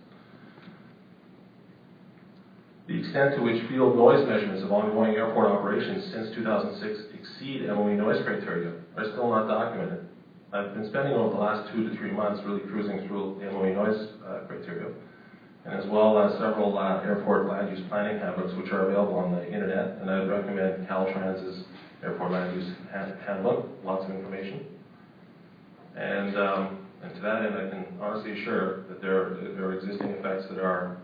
The extent to which field noise measurements of ongoing airport operations since 2006 exceed MOE noise criteria are still not documented. I've been spending over the last 2 to 3 months really cruising through the MOE noise criteria, and as well as several airport land use planning handbooks which are available on the internet, and I would recommend Caltrans's airport land use handbook, lots of information. And to that end, I can honestly assure that there are existing effects that are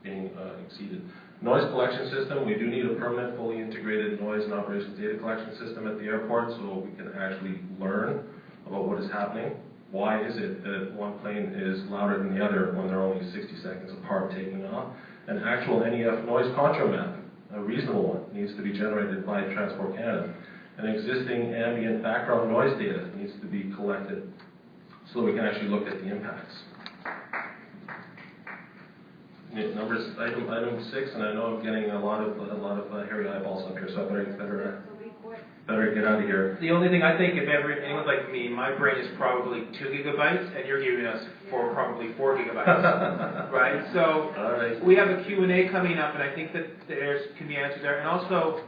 being exceeded. Noise collection system, we do need a permanent, fully integrated noise and operations data collection system at the airport so we can actually learn about what is happening. Why is it that one plane is louder than the other when they're only 60 seconds apart taking off? An actual NEF noise contour map, a reasonable one, needs to be generated by Transport Canada. An existing ambient background noise data needs to be collected so that we can actually look at the impacts. Numbers, item 6, and I know I'm getting a lot of hairy eyeballs up here, so I better get out of here. The only thing I think, if anyone's like me, my brain is probably 2 gigabytes, and you're giving us probably 4 gigabytes, right? So we have a Q&A coming up, and I think that there can be answers there. And also,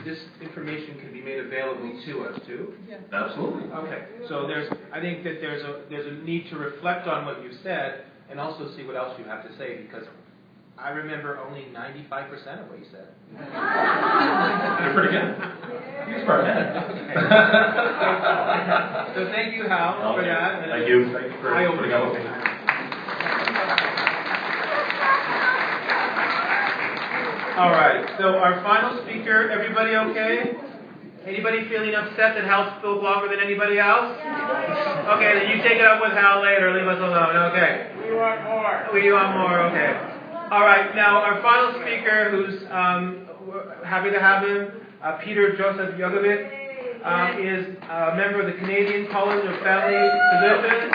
this information can be made available to us too. Yeah. Absolutely. Okay. So I think that there's a need to reflect on what you've said, and also see what else you have to say, because I remember only 95% of what you said. You're pretty good. You're smart man. So thank you, Hal, for that. Thank you. Thank you for putting up with me. All right. So our final speaker, everybody okay? Anybody feeling upset that Hal spoke longer than anybody else? Okay, then you take it up with Hal later. Leave us alone. Okay. We want more. We want more. Okay. All right. Now our final speaker, who's we're happy to have him, Peter Joseph Yogovic, is a member of the Canadian College of Family Physicians,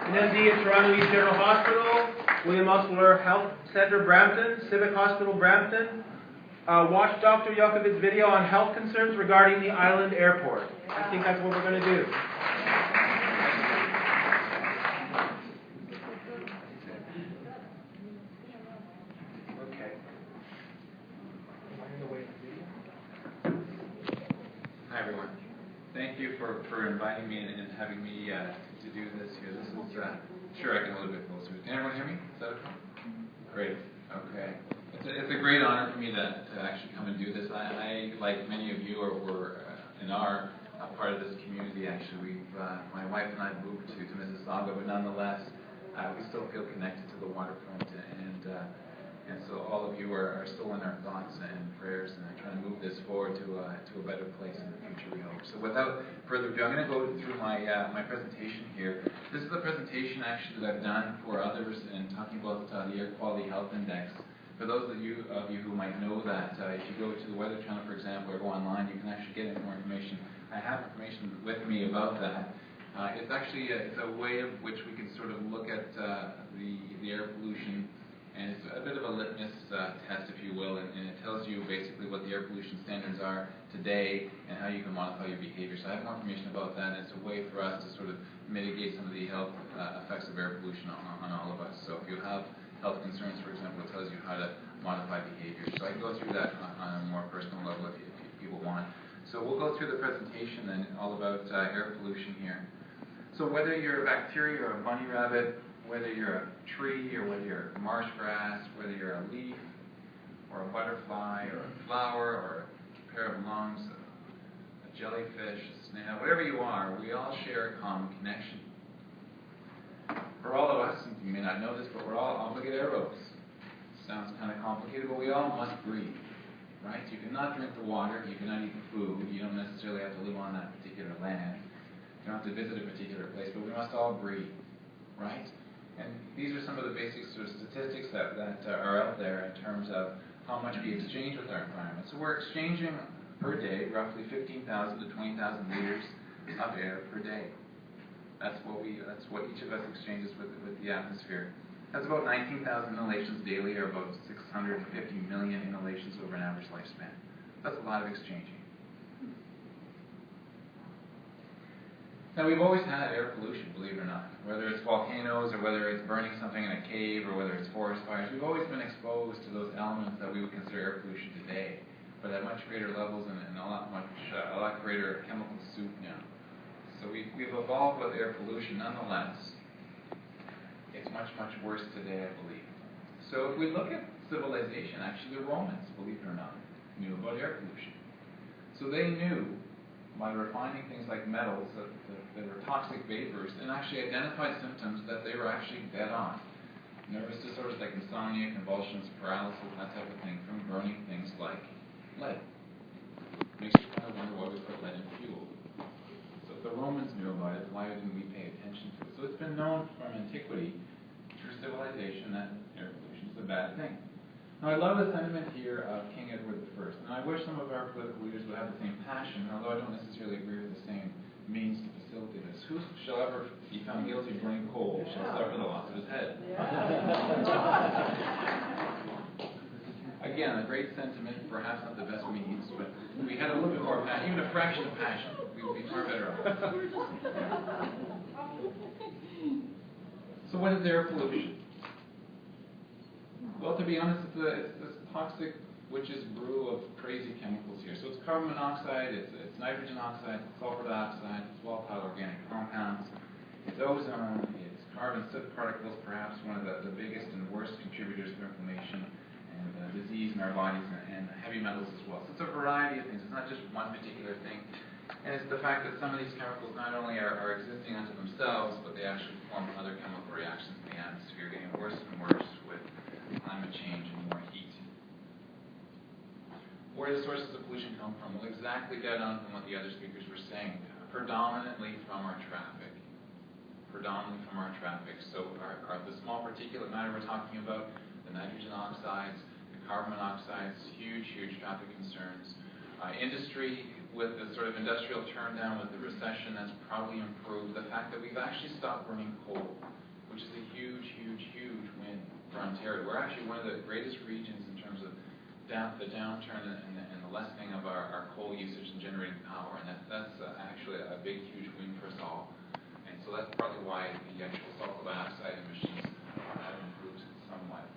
an MD at Toronto East General Hospital, William Osler Health Centre, Brampton, Civic Hospital, Brampton. Watch Dr. Yokovic's video on health concerns regarding the island airport. I think that's what we're going to do. Okay. Hi everyone. Thank you for inviting me and having me to do this here. This is, sure I can hold it a bit closer. Can everyone hear me? Is that okay? Great. Okay. It's a great honor for me to actually come and do this. I like many of you, are a part of this community. Actually, my wife and I moved to Mississauga, but nonetheless, we still feel connected to the waterfront, and so all of you are still in our thoughts and prayers, and trying to move this forward to a better place in the future, we hope. So without further ado, I'm going to go through my presentation here. This is a presentation actually that I've done for others and talking about the Air Quality Health Index. For those of you who might know that, if you go to the Weather Channel, for example, or go online, you can actually get more information. I have information with me about that. It's actually it's a way of which we can sort of look at the air pollution, and it's a bit of a litmus test, if you will, and it tells tells you basically what the air pollution standards are today and how you can modify your behavior. So I have more information about that, and it's a way for us to sort of mitigate some of the health effects of air pollution on all of us. So if you have health concerns, for example, it tells you how to modify behavior. So I can go through that on a more personal level if people want. So we'll go through the presentation then, all about air pollution here. So whether you're a bacteria or a bunny rabbit, whether you're a tree or whether you're a marsh grass, whether you're a leaf or a butterfly or a flower or a pair of lungs, a jellyfish, a snail, whatever you are, we all share a common connection. For all of us, and you may not know this, but we're all obligate aerobes. Sounds kind of complicated, but we all must breathe, right? You cannot drink the water, you cannot eat the food, you don't necessarily have to live on that particular land, you don't have to visit a particular place, but we must all breathe, right? And these are some of the basic sort of statistics that are out there in terms of how much we exchange with our environment. So we're exchanging per day roughly 15,000 to 20,000 liters of air per day. That's what each of us exchanges with the atmosphere. That's about 19,000 inhalations daily, or about 650 million inhalations over an average lifespan. That's a lot of exchanging. Now, we've always had air pollution, believe it or not. Whether it's volcanoes, or whether it's burning something in a cave, or whether it's forest fires, we've always been exposed to those elements that we would consider air pollution today, but at much greater levels and a lot greater chemical soup now. So we've evolved with air pollution. Nonetheless, it's much, much worse today, I believe. So if we look at civilization, actually the Romans, believe it or not, knew about air pollution. So they knew, by refining things like metals that were toxic vapors, and actually identified symptoms that they were actually dead on. Nervous disorders like insomnia, convulsions, paralysis, that type of thing, from burning things like lead. Makes you kind of wonder why we put lead in fuel. So if the Romans knew about it, why didn't we pay attention to it? So it's been known from antiquity through civilization that air pollution is a bad thing. Now, I love the sentiment here of King Edward I, and I wish some of our political leaders would have the same passion, although I don't necessarily agree with the same means to facilitate this. Who shall ever be found guilty of burning coal shall suffer the loss of his head. Again, a great sentiment, perhaps not the best means, but if we had a little bit more passion, even a fraction of passion, we would be far better off. So what is air pollution? Well, to be honest, it's this toxic witch's brew of crazy chemicals here. So it's carbon monoxide, it's nitrogen oxide, it's sulfur dioxide, it's volatile organic compounds, it's ozone, it's carbon soot particles, perhaps one of the biggest and worst contributors to inflammation and disease in our bodies, and heavy metals as well. So it's a variety of things. It's not just one particular thing. And it's the fact that some of these chemicals not only are existing unto themselves, but they actually form other chemical reactions in the atmosphere, getting worse and worse with climate change and more heat. Where do sources of pollution come from? Well, exactly dead on from what the other speakers were saying. Predominantly from our traffic. Predominantly from our traffic. So the small particulate matter we're talking about, the nitrogen oxides, the carbon monoxides, huge, huge traffic concerns. Industry, with the sort of industrial turndown, with the recession, that's probably improved. The fact that we've actually stopped burning coal, which is a huge, huge, huge win for Ontario. We're actually one of the greatest regions in terms of the downturn and the lessening of our coal usage and generating power, and that's actually a big, huge win for us all. And so that's probably why the actual sulfur dioxide emissions have improved somewhat.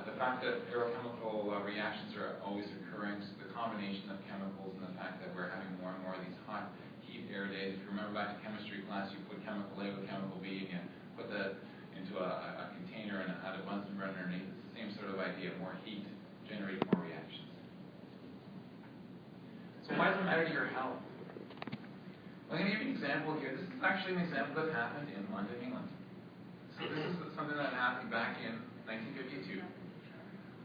The fact that aerochemical reactions are always occurring, so the combination of chemicals and the fact that we're having more and more of these hot heat air days. If you remember back in chemistry class, you put chemical A with chemical B, and you put that into a container and had a Bunsen burner underneath. It's the same sort of idea, more heat generating more reactions. So why does it matter to your health? Well, I'm going to give you an example here. This is actually an example that happened in London, England. So this is something that happened back in 1952,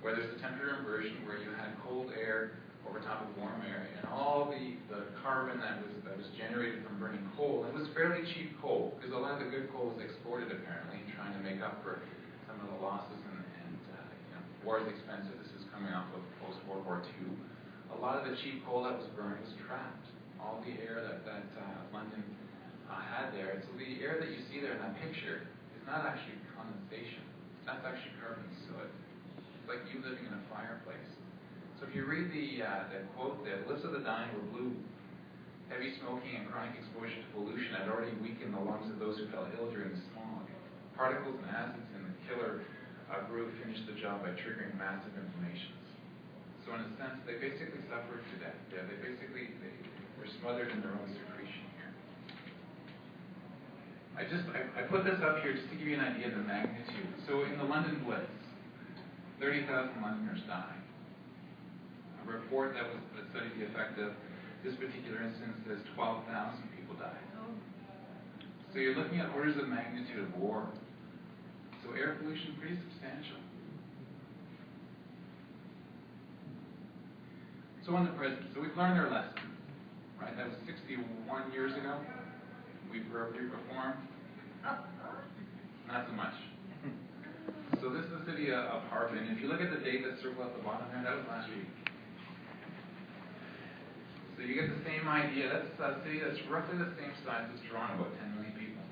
where there's a temperature inversion where you had cold air over top of warm air, and all the carbon that was generated from burning coal. It was fairly cheap coal, because a lot of the good coal was exported apparently, and trying to make up for some of the losses and war is expensive. This is coming off of post-World War II. A lot of the cheap coal that was burned was trapped. All the air that London had there. So the air that you see there in that picture is not actually condensation. That's actually carbon soot. It's like you living in a fireplace. So if you read the quote there, the lists of the dying were blue. Heavy smoking and chronic exposure to pollution had already weakened the lungs of those who fell ill during the smog. Particles and acids in the killer brew finished the job by triggering massive inflammations. So in a sense, they basically suffered to death. Yeah, they were smothered in their own secretion here. I put this up here just to give you an idea of the magnitude. So in the London Blitz, 30,000 Londoners died. A report that studied the effect of this particular instance says 12,000 people died. So you're looking at orders of magnitude of war. So air pollution pretty substantial. So on the present, so we've learned our lesson, right? That was 61 years ago. We've reformed. Not so much. So this is the city of Harbin. If you look at the date that's circled at the bottom there, that was last week. So you get the same idea. That's a city that's roughly the same size as Toronto, about 10 million people.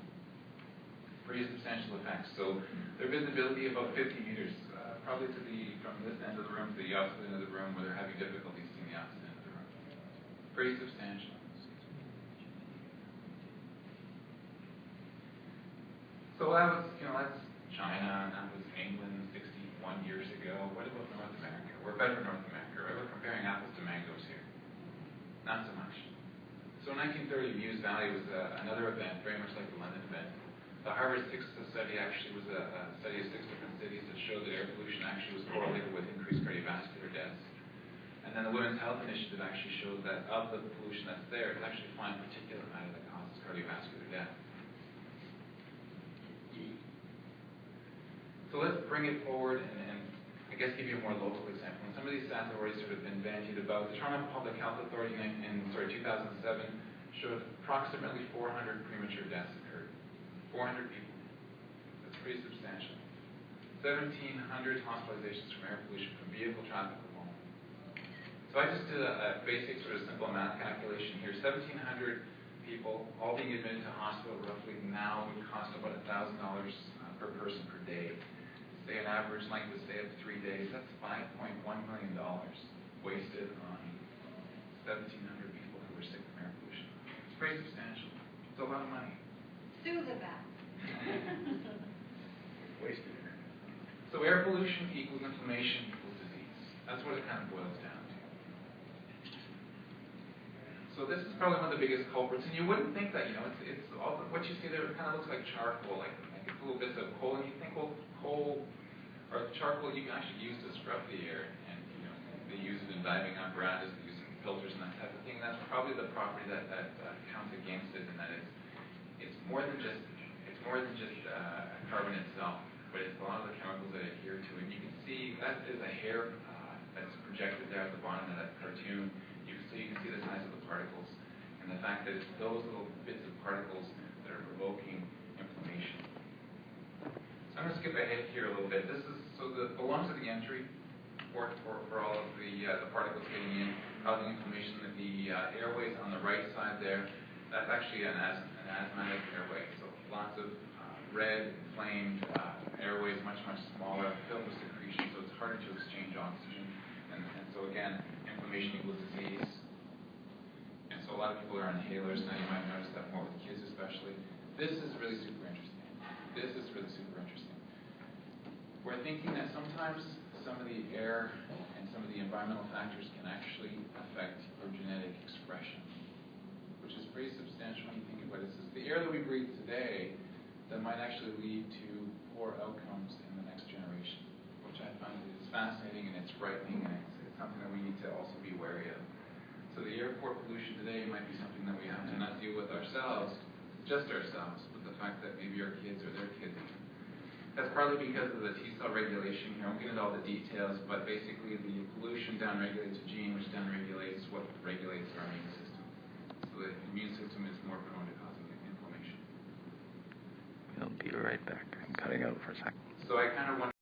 Pretty substantial effects. So their visibility about 50 meters, probably from this end of the room to the opposite end of the room, where they're having difficulty seeing the opposite end of the room. Pretty substantial. So that was, that's China, and that was England 61 years ago. What about North America? We're better North America, right? We're comparing apples to mangoes here. Not so much. So 1930, Muse Valley was another event, very much like the London event. The Harvard Six study actually was a study of 6 different cities that showed that air pollution actually was correlated with increased cardiovascular deaths. And then the Women's Health Initiative actually showed that of the pollution that's there, it's actually fine particulate matter that causes cardiovascular death. So let's bring it forward and I guess give you a more local example. And some of these stats have already sort of been bandied about. The Toronto Public Health Authority in 2007 showed approximately 400 premature deaths occurred. 400 people. That's pretty substantial. 1,700 hospitalizations from air pollution from vehicle traffic alone. So I just did a basic sort of simple math calculation here. 1,700 people all being admitted to hospital roughly now would cost about $1,000 per person per day. Say an average length of stay of 3 days, that's $5.1 million wasted on 1,700 people who were sick from air pollution. It's pretty substantial. It's a lot of money. Sue the best. Wasted. So air pollution equals inflammation equals disease. That's what it kind of boils down to. So this is probably one of the biggest culprits, and you wouldn't think that, it's all what you see there kind of looks like charcoal, like it's little bits of coal, and you think, well, coal or charcoal you can actually use to scrub the air, and they use it in diving apparatus, they use it in filters and that type of thing. That's probably the property that counts against it, and that it's more than just carbon itself, but it's a lot of the chemicals that adhere to it. You can see that is a hair that's projected there at the bottom of that cartoon. You can see the size of the particles, and the fact that it's those little bits of particles that are provoking inflammation. So I'm going to skip ahead here a little bit. This is the lungs of the entry for all of the particles getting in, causing inflammation. The airways on the right side there, that's actually an asthmatic airway. So lots of red, inflamed airways, much smaller, filled with secretion, so it's harder to exchange oxygen. And so again, inflammation equals disease. And so a lot of people are on inhalers now. You might notice that more with kids especially. This is really super interesting. We're thinking that sometimes some of the air and some of the environmental factors can actually affect your genetic expression, which is pretty substantial when you think about it. This is the air that we breathe today that might actually lead to poor outcomes in the next generation, which I find is fascinating and it's frightening, and it's something that we need to also be wary of. So the airport pollution today might be something that we have to not deal with ourselves, just ourselves, but the fact that maybe our kids or their kids even. That's partly because of the T-cell regulation here. I won't get into all the details, but basically the pollution downregulates a gene, which downregulates what regulates our immune system. So the immune system is more prone to causing inflammation. I'll be right back. I'm cutting out for a second. So I kind of want